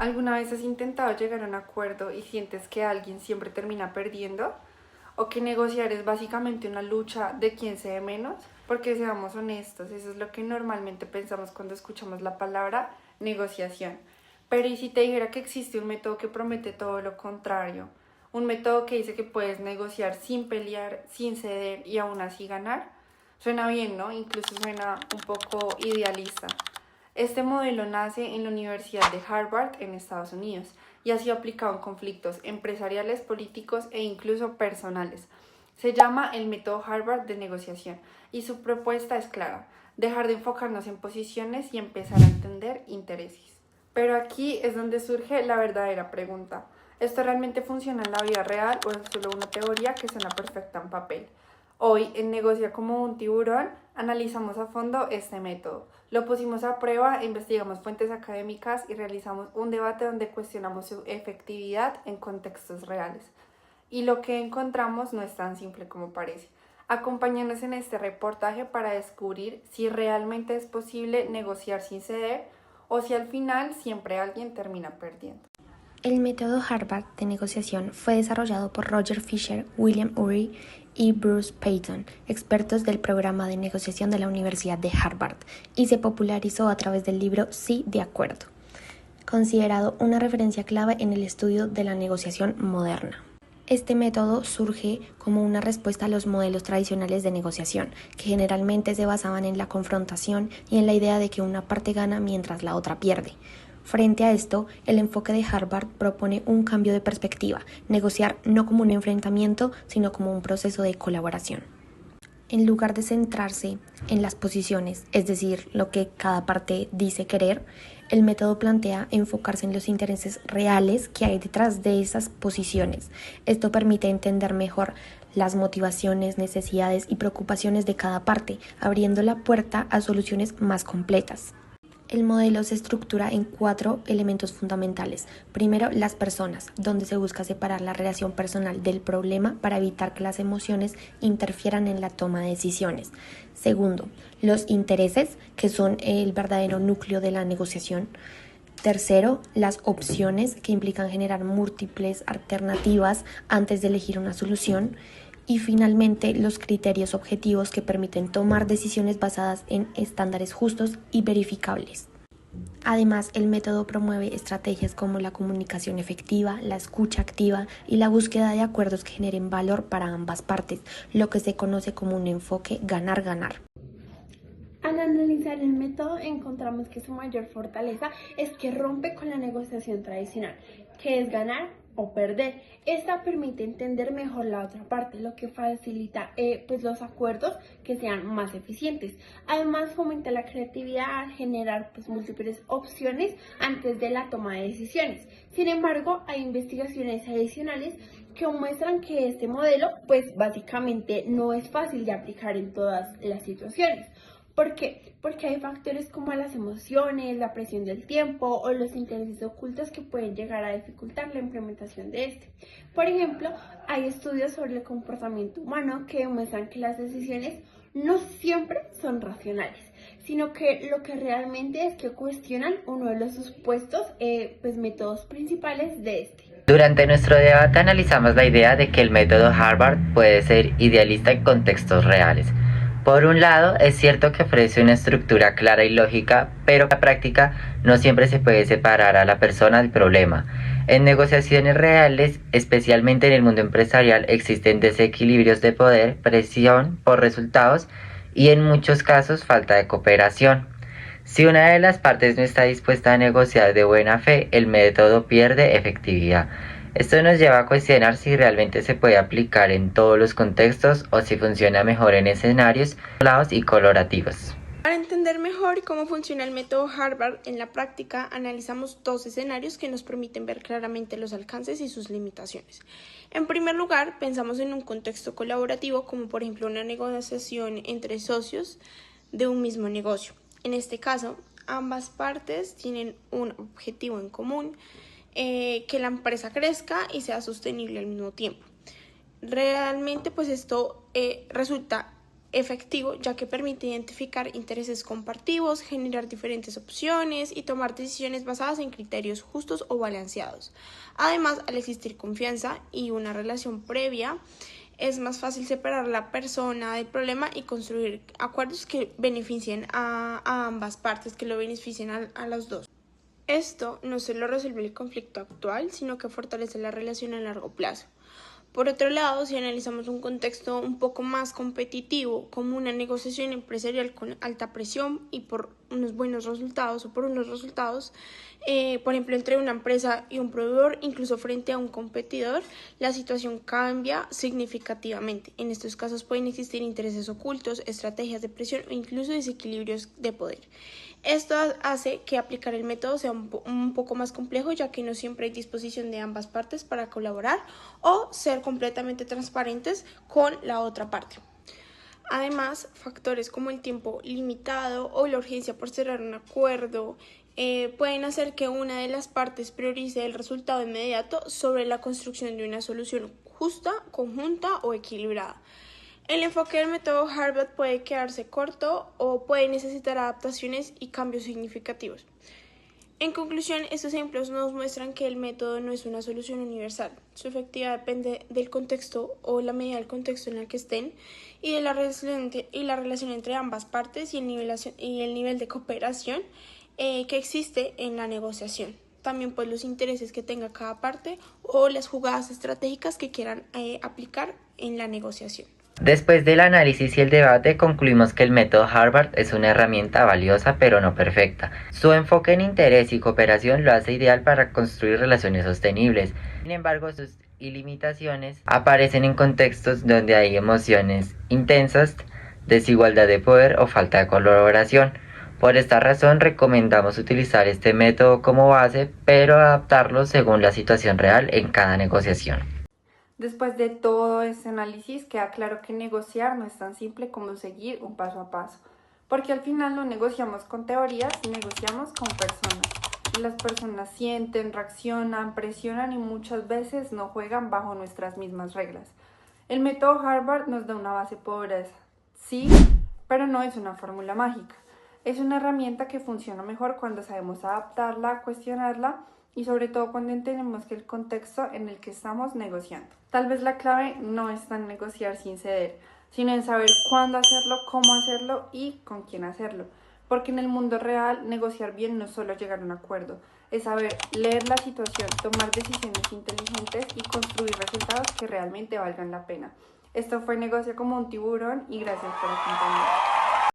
¿Alguna vez has intentado llegar a un acuerdo y sientes que alguien siempre termina perdiendo? ¿O que negociar es básicamente una lucha de quién se ve menos? Porque seamos honestos, eso es lo que normalmente pensamos cuando escuchamos la palabra negociación. Pero ¿y si te dijera que existe un método que promete todo lo contrario? Un método que dice que puedes negociar sin pelear, sin ceder y aún así ganar. Suena bien, ¿no? Incluso suena un poco idealista. Este modelo nace en la Universidad de Harvard en Estados Unidos y ha sido aplicado en conflictos empresariales, políticos e incluso personales. Se llama el método Harvard de negociación y su propuesta es clara: dejar de enfocarnos en posiciones y empezar a entender intereses. Pero aquí es donde surge la verdadera pregunta: ¿esto realmente funciona en la vida real o es solo una teoría que suena perfecta en papel? Hoy, en Negocia como un tiburón, analizamos a fondo este método. Lo pusimos a prueba, investigamos fuentes académicas y realizamos un debate donde cuestionamos su efectividad en contextos reales. Y lo que encontramos no es tan simple como parece. Acompáñanos en este reportaje para descubrir si realmente es posible negociar sin ceder o si al final siempre alguien termina perdiendo. El método Harvard de negociación fue desarrollado por Roger Fisher, William Ury y Bruce Payton, expertos del programa de negociación de la Universidad de Harvard, y se popularizó a través del libro Sí de Acuerdo, considerado una referencia clave en el estudio de la negociación moderna. Este método surge como una respuesta a los modelos tradicionales de negociación, que generalmente se basaban en la confrontación y en la idea de que una parte gana mientras la otra pierde. Frente a esto, el enfoque de Harvard propone un cambio de perspectiva: negociar no como un enfrentamiento, sino como un proceso de colaboración. En lugar de centrarse en las posiciones, es decir, lo que cada parte dice querer, el método plantea enfocarse en los intereses reales que hay detrás de esas posiciones. Esto permite entender mejor las motivaciones, necesidades y preocupaciones de cada parte, abriendo la puerta a soluciones más completas. El modelo se estructura en 4 elementos fundamentales. Primero, las personas, donde se busca separar la relación personal del problema para evitar que las emociones interfieran en la toma de decisiones. Segundo, los intereses, que son el verdadero núcleo de la negociación. Tercero, las opciones, que implican generar múltiples alternativas antes de elegir una solución. Y finalmente, los criterios objetivos, que permiten tomar decisiones basadas en estándares justos y verificables. Además, el método promueve estrategias como la comunicación efectiva, la escucha activa y la búsqueda de acuerdos que generen valor para ambas partes, lo que se conoce como un enfoque ganar-ganar. Al analizar el método, encontramos que su mayor fortaleza es que rompe con la negociación tradicional, que es ganar o perder. Esta permite entender mejor la otra parte, lo que facilita los acuerdos que sean más eficientes. Además, fomenta la creatividad al generar múltiples opciones antes de la toma de decisiones. Sin embargo, hay investigaciones adicionales que muestran que este modelo básicamente no es fácil de aplicar en todas las situaciones. ¿Por qué? Porque hay factores como las emociones, la presión del tiempo o los intereses ocultos que pueden llegar a dificultar la implementación de este. Por ejemplo, hay estudios sobre el comportamiento humano que demuestran que las decisiones no siempre son racionales, sino que lo que realmente es que cuestionan uno de los supuestos métodos principales de este. Durante nuestro debate analizamos la idea de que el método Harvard puede ser idealista en contextos reales. Por un lado, es cierto que ofrece una estructura clara y lógica, pero en la práctica no siempre se puede separar a la persona del problema. En negociaciones reales, especialmente en el mundo empresarial, existen desequilibrios de poder, presión por resultados y en muchos casos falta de cooperación. Si una de las partes no está dispuesta a negociar de buena fe, el método pierde efectividad. Esto nos lleva a cuestionar si realmente se puede aplicar en todos los contextos o si funciona mejor en escenarios isolados y colaborativos. Para entender mejor cómo funciona el método Harvard en la práctica, analizamos 2 escenarios que nos permiten ver claramente los alcances y sus limitaciones. En primer lugar, pensamos en un contexto colaborativo, como por ejemplo una negociación entre socios de un mismo negocio. En este caso, ambas partes tienen un objetivo en común: que la empresa crezca y sea sostenible al mismo tiempo. Realmente esto resulta efectivo, ya que permite identificar intereses compartidos, generar diferentes opciones y tomar decisiones basadas en criterios justos o balanceados. Además, al existir confianza y una relación previa, es más fácil separar la persona del problema y construir acuerdos que beneficien a ambas partes, que lo beneficien a los dos. Esto no solo resuelve el conflicto actual, sino que fortalece la relación a largo plazo. Por otro lado, si analizamos un contexto un poco más competitivo, como una negociación empresarial con alta presión y por unos buenos resultados o por unos resultados, por ejemplo, entre una empresa y un proveedor, incluso frente a un competidor, la situación cambia significativamente. En estos casos pueden existir intereses ocultos, estrategias de presión o incluso desequilibrios de poder. Esto hace que aplicar el método sea un poco más complejo, ya que no siempre hay disposición de ambas partes para colaborar o ser completamente transparentes con la otra parte. Además, factores como el tiempo limitado o la urgencia por cerrar un acuerdo pueden hacer que una de las partes priorice el resultado inmediato sobre la construcción de una solución justa, conjunta o equilibrada. El enfoque del método Harvard puede quedarse corto o puede necesitar adaptaciones y cambios significativos. En conclusión, estos ejemplos nos muestran que el método no es una solución universal. Su efectividad depende del contexto o la medida del contexto en el que estén y de la relación entre ambas partes y el nivel de cooperación que existe en la negociación. También pues los intereses que tenga cada parte o las jugadas estratégicas que quieran aplicar en la negociación. Después del análisis y el debate, concluimos que el método Harvard es una herramienta valiosa pero no perfecta. Su enfoque en interés y cooperación lo hace ideal para construir relaciones sostenibles. Sin embargo, sus limitaciones aparecen en contextos donde hay emociones intensas, desigualdad de poder o falta de colaboración. Por esta razón, recomendamos utilizar este método como base, pero adaptarlo según la situación real en cada negociación. Después de todo este análisis, queda claro que negociar no es tan simple como seguir un paso a paso, porque al final no negociamos con teorías, negociamos con personas. Y las personas sienten, reaccionan, presionan y muchas veces no juegan bajo nuestras mismas reglas. El método Harvard nos da una base poderosa, sí, pero no es una fórmula mágica. Es una herramienta que funciona mejor cuando sabemos adaptarla, cuestionarla y sobre todo cuando entendemos que el contexto en el que estamos negociando. Tal vez la clave no está en negociar sin ceder, sino en saber cuándo hacerlo, cómo hacerlo y con quién hacerlo. Porque en el mundo real, negociar bien no es solo llegar a un acuerdo, es saber leer la situación, tomar decisiones inteligentes y construir resultados que realmente valgan la pena. Esto fue Negocia como un tiburón y gracias por acompañarme.